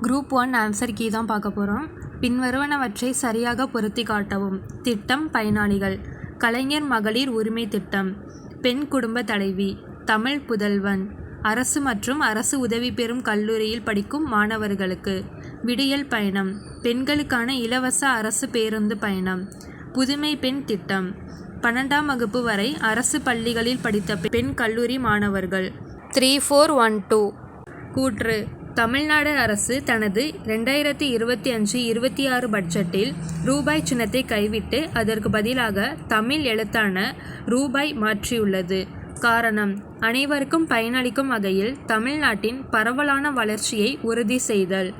Group 1 answer key தான் பார்க்க போகிறோம். பின்வருவனவற்றை சரியாக பொருத்தி காட்டவும். திட்டம் பயனாளிகள்: கலைஞர் மகளிர் உரிமை திட்டம், பெண் குடும்ப தலைவி, தமிழ் புதல்வன், அரசு மற்றும் அரசு உதவி பெறும் கல்லூரியில் படிக்கும் மாணவர்களுக்கு, விடியல் பயணம், பெண்களுக்கான இலவச அரசு பேருந்து பயணம், புதுமை பெண் திட்டம், 12ஆம் வகுப்பு வரை அரசு பள்ளிகளில் படித்த பெண் கல்லூரி மாணவர்கள். 3412 கூற்று: தமிழ்நாடு அரசு தனது 2025-26 பட்ஜெட்டில் ரூபாய் சின்னத்தை கைவிட்டு அதற்கு பதிலாக தமிழ் எழுத்தான ரூபாய் மாற்றியுள்ளது. காரணம்: அனைவருக்கும் பயனளிக்கும் வகையில் தமிழ்நாட்டின் பரவலான வளர்ச்சியை உறுதி செய்தல்.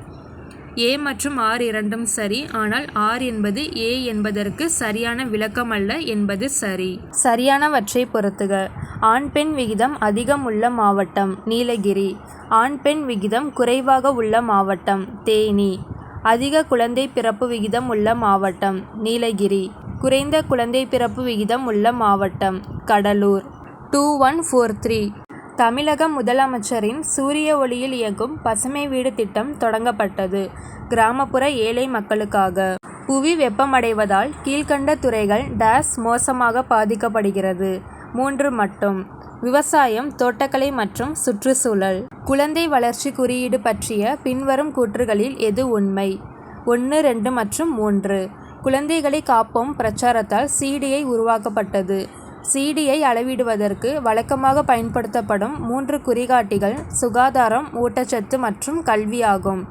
ஏ மற்றும் ஆர் இரண்டும் சரி, ஆனால் ஆர் என்பது ஏ என்பதற்கு சரியான விளக்கமல்ல என்பது சரி. சரியானவற்றை பொருத்துக. ஆண் பெண் விகிதம் அதிகம் உள்ள மாவட்டம் நீலகிரி. ஆண் பெண் விகிதம் குறைவாக உள்ள மாவட்டம் தேனி. அதிக குழந்தை பிறப்பு விகிதம் உள்ள மாவட்டம் நீலகிரி. குறைந்த குழந்தை பிறப்பு விகிதம் உள்ள மாவட்டம் கடலூர். 2143 தமிழக முதலமைச்சரின் சூரிய ஒளியில் இயங்கும் பசுமை வீடு திட்டம் தொடங்கப்பட்டது. கிராமப்புற ஏழை மக்களுக்காக. புவி வெப்பமடைவதால் கீழ்க்கண்ட துறைகள் டேஸ் மோசமாக பாதிக்கப்படுகிறது. 3 மட்டும். விவசாயம், தோட்டக்கலை மற்றும் சுற்றுச்சூழல். குழந்தை வளர்ச்சி குறியீடு பற்றிய பின்வரும் கூற்றுகளில் எது உண்மை? 1, 2 மற்றும் 3. குழந்தைகளை காப்போம் பிரச்சாரத்தால் சிடிஐ உருவாக்கப்பட்டது. சிடிஐ அளவிடுவதற்கு வழக்கமாக பயன்படுத்தப்படும் 3 குறிகாட்டிகள் சுகாதாரம், ஊட்டச்சத்து மற்றும் கல்வி ஆகும்.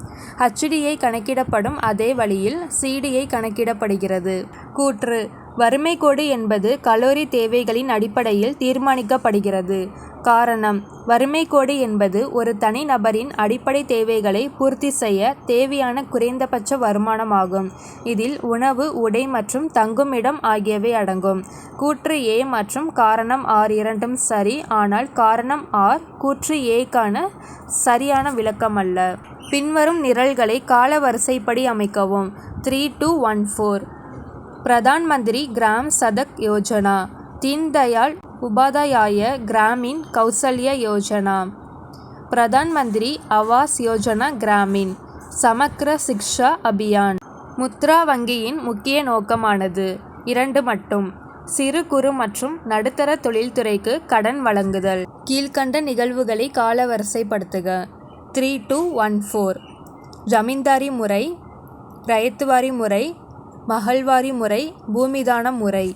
HDI கணக்கிடப்படும் அதே வழியில் சிடிஐ கணக்கிடப்படுகிறது. கூற்று: வறுமை கோடு என்பது கலோரி தேவைகளின் அடிப்படையில் தீர்மானிக்கப்படுகிறது. காரணம்: வறுமை கோடு என்பது ஒரு தனிநபரின் அடிப்படை தேவைகளை பூர்த்தி செய்ய தேவையான குறைந்தபட்ச வருமானமாகும். இதில் உணவு, உடை மற்றும் தங்குமிடம் ஆகியவை அடங்கும். கூற்று ஏ மற்றும் காரணம் ஆர் இரண்டும் சரி, ஆனால் காரணம் ஆர் கூற்று ஏ-க்கான சரியான விளக்கமல்ல. பின்வரும் நிரல்களை காலவரிசைப்படி அமைக்கவும். 3214 பிரதான் மந்திரி கிராம் சடக் யோஜனா, தீன் தயாள் உபாத்யாய கிராமீன் கௌசல்யா யோஜனா, பிரதான் மந்திரி ஆவாஸ் யோஜனா கிராமீன், சமக்ர சிக்ஷா அபியான். முத்ரா வங்கியின் முக்கிய நோக்கமானது 2 மட்டும். சிறு குறு மற்றும் நடுத்தர தொழில்துறைக்கு கடன் வழங்குதல். கீழ்க்கண்ட நிகழ்வுகளை காலவரிசைப்படுத்துக. 3214 ஜமீன்தாரி முறை, ரயத்வாரி முறை, மஹல்வாரி முறை, பூமிதான முறை.